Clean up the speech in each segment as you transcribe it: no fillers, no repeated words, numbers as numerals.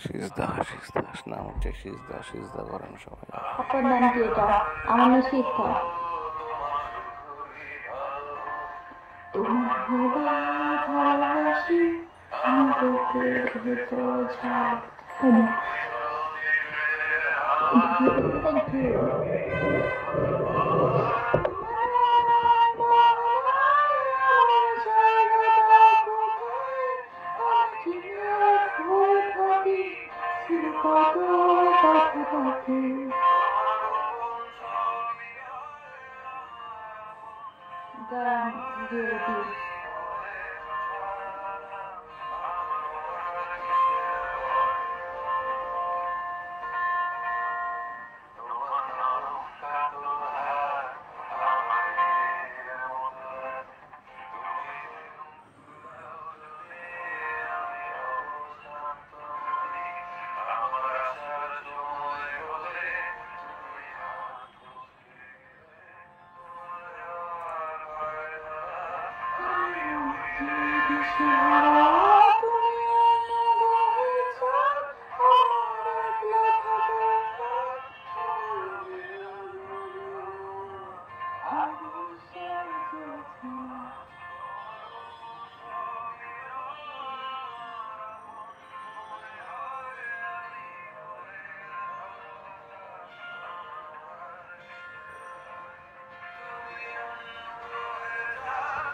সিজদা নাম হচ্ছে সিজদা করেন সবাই। আপনার নাম কি? এটা আমার নাম সিজদা। ভালোবাসি থ্যাংক ইউ।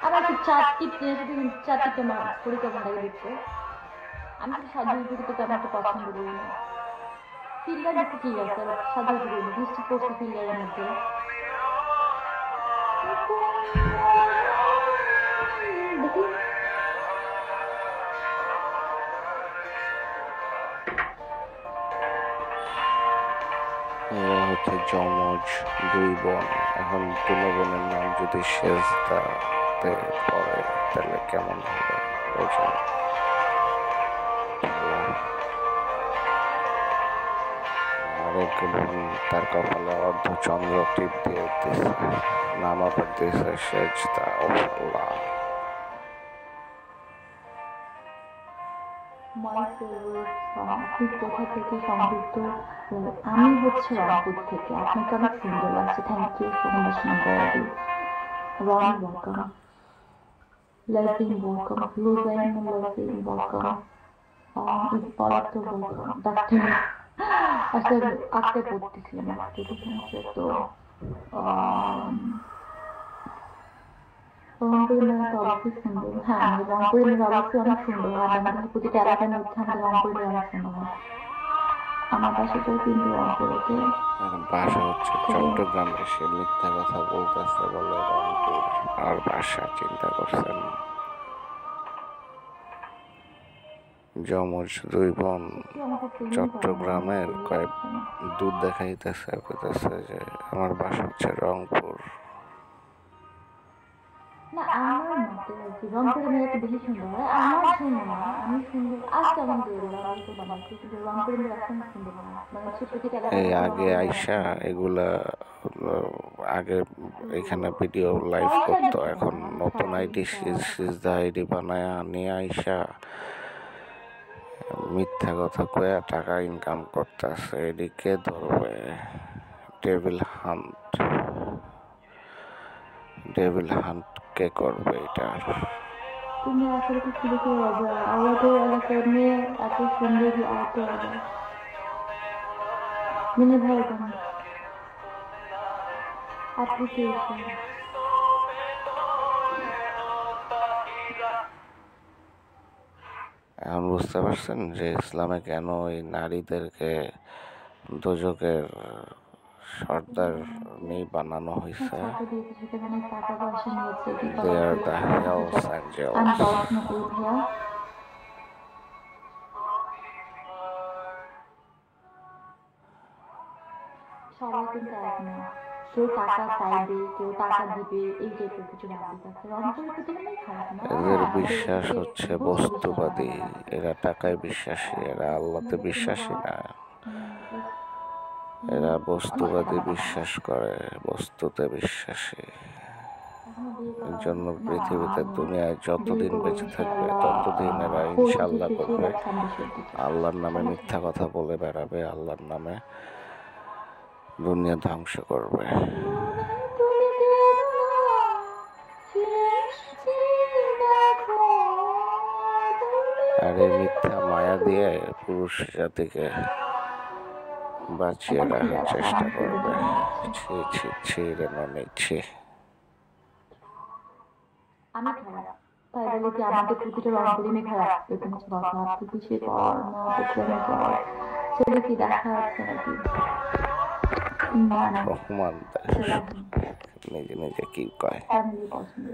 আমার কি চারটি পরিকল্পনা দিচ্ছে। আমি তো সাজু তো তেমন একটা পছন্দ করি না। ফিল্ডার দেখতে ঠিক আছে, সাজু বৃষ্টি পড়ছে ফিল্ডারের মধ্যে। দেখি হচ্ছে যমজ দুই বোন। এখন দুনো বোনের নাম যদি সেজদাতে পড়ে তাহলে কেমন হবে বোঝেন। আরেক বোন তার কপালে অর্ধচন্দ্র টিপ দিয়ে দিচ্ছে, নাম আবার দিয়েছে সেজদা। আল্লাহ, আপনি কোথা থেকে সংযুক্ত? আমি হচ্ছে রংপুর থেকে। আপনাকে অনেক সুন্দর লাগছে। থ্যাংক ইউ সো মাচ নাম্বারদি। রং ওয়েলকাম, লাভিং ওয়েলকাম, লুজাইন লাভিং ওয়েলকাম, ইম্পালাতো ওয়েলকাম। ডাক্তার আসলে আঁকতে পড়তেছিলাম একটু, ঠিক আছে? তো রংপুরের মেয়েরা তো অবশ্যই সুন্দর। হ্যাঁ, আমাদের রংপুরের মেয়েরা অবশ্যই অনেক সুন্দর হয়। আমাদের প্রতিটা এলাকার মধ্যে আমাদের রংপুরের অনেক সুন্দর হয়। আমার বাসাটাও কিন্তু রংপুরেতে। বাসা হচ্ছে চট্টগ্রামে, সে মিথ্যা কথা বলতেছে বলে রংপুর আর বাসা। চিন্তা করছেন? যমজ দুই বোন চট্টগ্রামের কয়েক দূর দেখাইতেছে, কইতেছে যে আমার বাসা হচ্ছে রংপুর। না, আমার মতে আর কি রংপুরের মেয়েরা তো বেশি সুন্দর হয়। আমার জন্য না, আমি সুন্দর আজকে আলহামদুলিল্লাহ আমি তো বানাচ্ছি, কিন্তু রংপুরের মেয়েরা এখন সুন্দর হয়। মানে প্রতিটা এই এলাকায় আগে আইসা এগুলা আগে এখানে ভিডিও লাইভ করতো, এখন নতুন আইডি সিজদা আইডি বানায় নিয়ে আইসা মিথ্যা কথা কয়া টাকা ইনকাম করতেছে। এদিকে ধরবে ডেভিল হান্ট কে করবে এটা? তুমি আসলে কি শুরু করে হবে? আমাদের এলাকার মেয়ে এত সুন্দরী, এত মিনি ভাই বোন অ্যাপ্লিকেশন। এখন বুঝতে পারছেন যে ইসলামে কেন এই নারীদেরকে দোজকের সর্দার নেই বানানো হয়েছে। They are the Hells Angels. সবাই কিন্তু এক না। কেউ টাকা চাইবে, কেউ টাকা দিবে, এই টাইপের কিছু ভাবতে আছে। রংপুরের প্রতি মানে খারাপ না, এদের আমাদের বিশ্বাস এদিকে হচ্ছে বস্তু বিশ্বাস বস্তুবাদী, ভালো লাগে। এরা টাকায় বিশ্বাসী, এরা আল্লাহতে বিশ্বাসী না। এরা বস্তুবাদী বিশ্বাস করে, বস্তুতে বিশ্বাসী। এই জন্য পৃথিবীতে দুনিয়ায় যতদিন বেঁচে থাকবে ততদিন এরা ইনশাল্লাহ করবে, আল্লাহর নামে মিথ্যা কথা বলে বেড়াবে, আল্লাহর নামে দুনিয়া ধ্বংস করবে। আর এই মিথ্যা মায়া দিয়ে পুরুষ জাতিকে বাঁচিয়ে রাখার চেষ্টা করবে। ছি ছি ছি রে ননি ছি। আমি খারাপ, তাই বলে কি আমাদের প্রতিটা রংপুরিমে খারাপ? এরকম কিছু কথা আপনি পিছিয়ে পর নতুন পর সেটা কি দেখা যাচ্ছে নাকি? না না, রহমান নিজে নিজে কি কয়, ফ্যামিলি পছন্দ।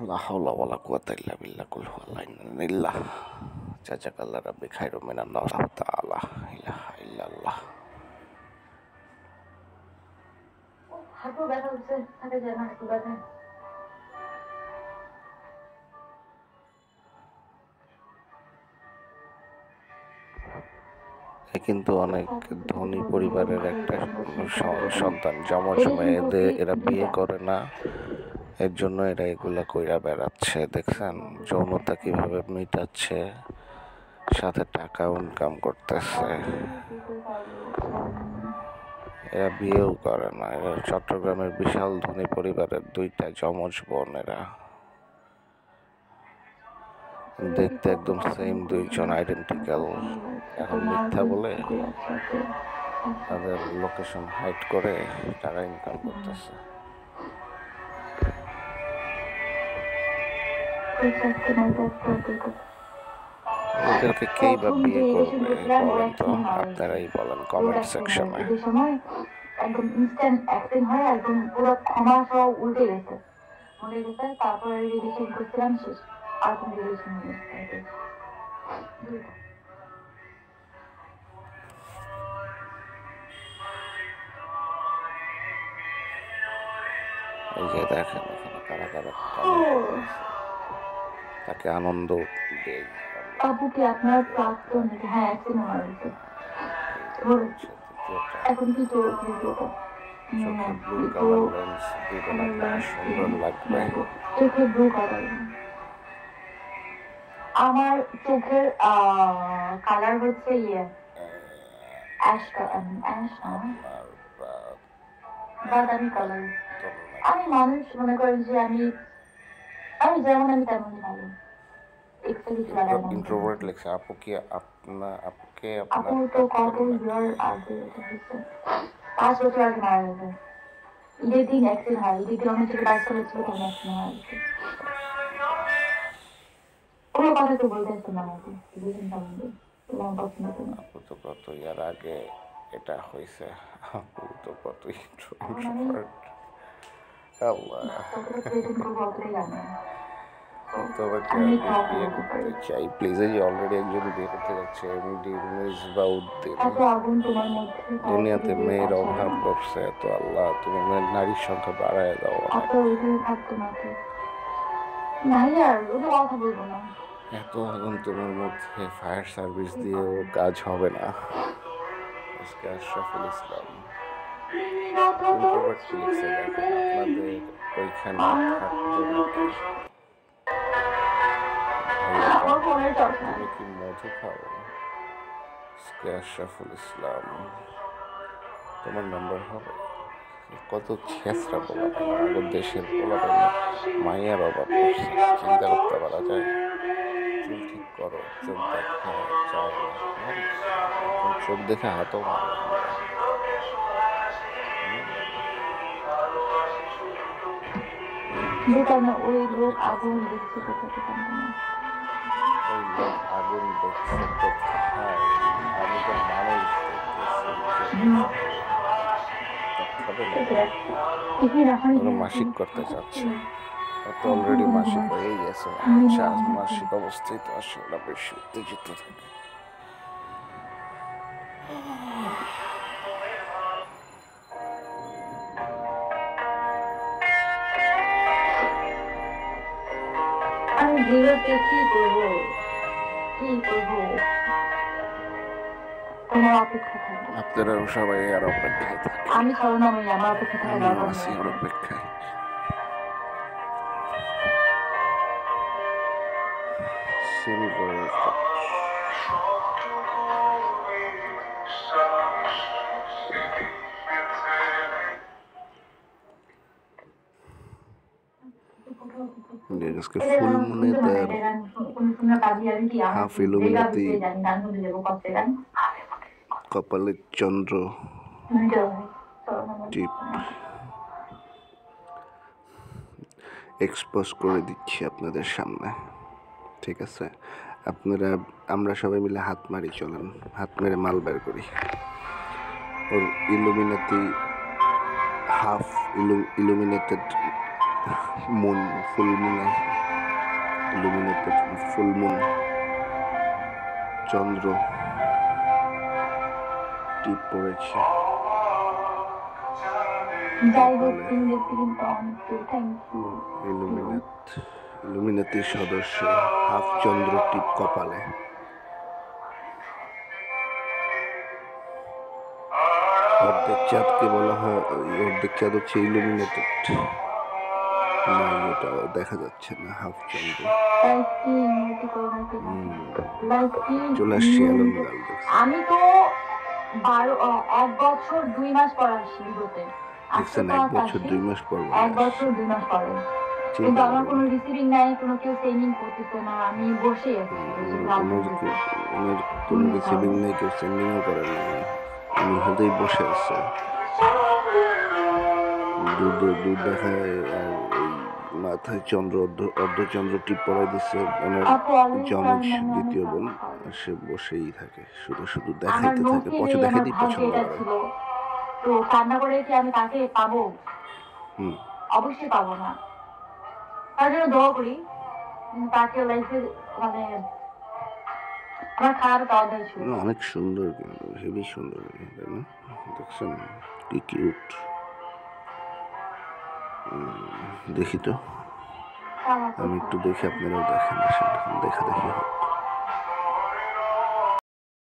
লা হাওলা ওয়ালা কুওয়াতা ইল্লা বিল্লাহ, কুল হুয়াল্লাহ, জাযাকাল্লাহ রাব্বি খায়রুম মিনাল্লাহ তাআলা, ইলাহা ইল্লাল্লাহ। হাঁটু ব্যথা হচ্ছে, থাকে যায় না হাঁটু ব্যথা। কিন্তু অনেক ধনী পরিবারের একটা সন্তান, যমজ মেয়েদের এরা বিয়ে করে না, এর জন্য এরা এগুলা কইরা বেড়াচ্ছে। দেখছেন যৌনতা কিভাবে মিটাচ্ছে, সাথে টাকা ইনকাম করতেছে। এরা বিয়েও করে না। এরা চট্টগ্রামের বিশাল ধনী পরিবারের দুইটা যমজ বোন, এরা দেখতে একদম সেম, দুইজন আইডেন্টিক্যাল। এখন মিথ্যা বলে তাদের লোকেশন হাইড করে টাকা ইনকাম করতেছে। এদেরকে কেই বা বিয়ে করবে বলেন তো, আপনারাই বলেন কমেন্ট সেকশনে। একদম ইনস্ট্যান্ট অ্যাক্সিডেন্ট হয়, একদম পুরো ক্ষমা সহ উল্টে গেছে, তারপরে রিলেশন করছিলাম, শেষ। আর কোনো রিলেশন নেই। এই যে দেখেন এখানে কারা কারা কমেন্ট করতেছে, তাকে আনন্দ দেই। আপু কি আপনার প্রাক্তন? হ্যাঁ, অ্যাক্সিডেন্ট হয়েছে। এখন কি ভিডিওটা চোখে ব্লু কালার লেন্স দিবেন, আপনাকে সুন্দর লাগবে। চোখে ব্লু কালার, আমার চোখের কালার হচ্ছে ইয়ে অ্যাশ বাদামি কালার। আমি মানুষ মনে করেন যে আমি আমি যেমন আমি তেমনই ভালো। ইন্ট্রোভার্ট লেখছে আপু কি আপুকে আপু আপনার তো কত ইয়ার আগে এটা হয়েছে, 5 বছর আগে মারা গেছে। ঈদের দিন অ্যাক্সিডেন্ট হয়, ঈদের দিন আমার ছোট বাচ্চা ছিল, তখন অ্যাক্সিডেন্ট হয়ে গেছে। ওগুলো কথা তো বলতে আসতো না আগে, বুঝেন সম্বন্ধে আমার পছন্দ তো না। আপু তো কত ইয়ার আগে এটা হয়েছে, আপু তো কত ইন্ট্রোভার্ট। তবে কি আমি বিয়ে করতে চাই প্লিজ। এই যে অলরেডি একজন বিয়ে করতে যাচ্ছে, এমডি মিসবাউদ্দিন। দুনিয়াতে মেয়ের অভাব করছে, তো আল্লাহ তুমি নারীর সংখ্যা বাড়ায় দাও অনেক। এত আগুন তোমার মধ্যে, ফায়ার সার্ভিস দিয়েও কাজ হবে না। আজকে আশরাফুল ইসলাম ইন্ট্রোভার্ট লিখছে, দেখেন আপনাদের ওইখানে থাকতো নাকি ভাইয়া, তুমি কি মধু খাও? আজকে আশরাফুল ইসলাম, তোমার নাম্বার হবে? কত ছেঁচড়া পোলাপান, আমাদের দেশের পোলাপান মাইয়ার অভাব করছে, চিন্তা করতে পারা যায়? চুল ঠিক করো, চোখ দেখা যায় না, চোখ দেখে হাতও মারে। ওই লোক আগুন দেখছে ওই লোক আগুন দেখছে কোথায়? আমি তো মানুষ দেখতেছি। মাসিক করতে চাচ্ছে, তো অলরেডি মাসিক হয়ে গেছে। আচ্ছা, মাসিক অবস্থায় তো আসলে বেশি উত্তেজিত থাকে। আমি বিরতে কি করবো, কি করবো? তোমার অপেক্ষা থাকবে। আপনারাও সবাই আর অপেক্ষায় থাকে। আমি স্বর্ণময়ী, আমার অপেক্ষা থাকা আমিও দরকার আছি নেই। আর অপেক্ষায়। সিলভার আজকে ফুল মুনে তার হাফ ইলুমিনাতি কপালের চন্দ্র টিপ এক্সপোজ করে দিচ্ছি আপনাদের সামনে, ঠিক আছে? আপনারা আমরা সবাই মিলে হাত মারি, চলেন হাত মেরে মাল বের করি। ওর ইলুমিনাতি হাফ ইলুমিনেটেড মুন, ফুল মুনে ইলুমিনেটেড ফুল মুন চন্দ্র টিপ পড়েছে। যাই হোক, তুমি দেখতে কিন্তু অনেক থ্যাংক ইউ। ইলুমিনাতির সদস্য হাফ চন্দ্র টিপ কপালে। অর্ধেক চাঁদকে বলা হয়, অর্ধেক চাঁদ হচ্ছে ইলুমিনেটেড, না এটা দেখা যাচ্ছে না, হাফ চন্দ্র। চলে আসছি অ্যালন গাল। আমি তো 1 বছর 2 মাস পর আসছি বিগতে। দেখছেন 1 বছর 2 মাস পর, 1 বছর 2 মাস পরে, কিন্তু আমার কোনো রিসিভিং নাই, কোনো কেউ সেন্ডিং করতেছে না, আমি বসে আছি। কোনো রিসিভিং নেই, কেউ সেন্ডিংও করে না, উনি হয়তোই বসে আছে, দুধ দেখায় আর এই মাথায় চন্দ্র অর্ধচন্দ্র টিপ পরাই দিচ্ছে ওনার জমজ দ্বিতীয় বোন, আর সে বসেই থাকে, শুধু শুধু দেখাইতে থাকে, দেখাইতেই পছন্দ করে। তো কান্না করে কি আমি তাকে পাবো? অবশ্যই পাবো না, তার জন্য দোয়া করি তাকে লাইফে, মানে আমার খারাপ পাওয়া ছিল। অনেক সুন্দর, কিন্তু হেবি সুন্দর, তাই না? দেখছেন কি কিউট। দেখি তো, আমি একটু দেখি, আপনারাও দেখেন, আসেন দেখা দেখি।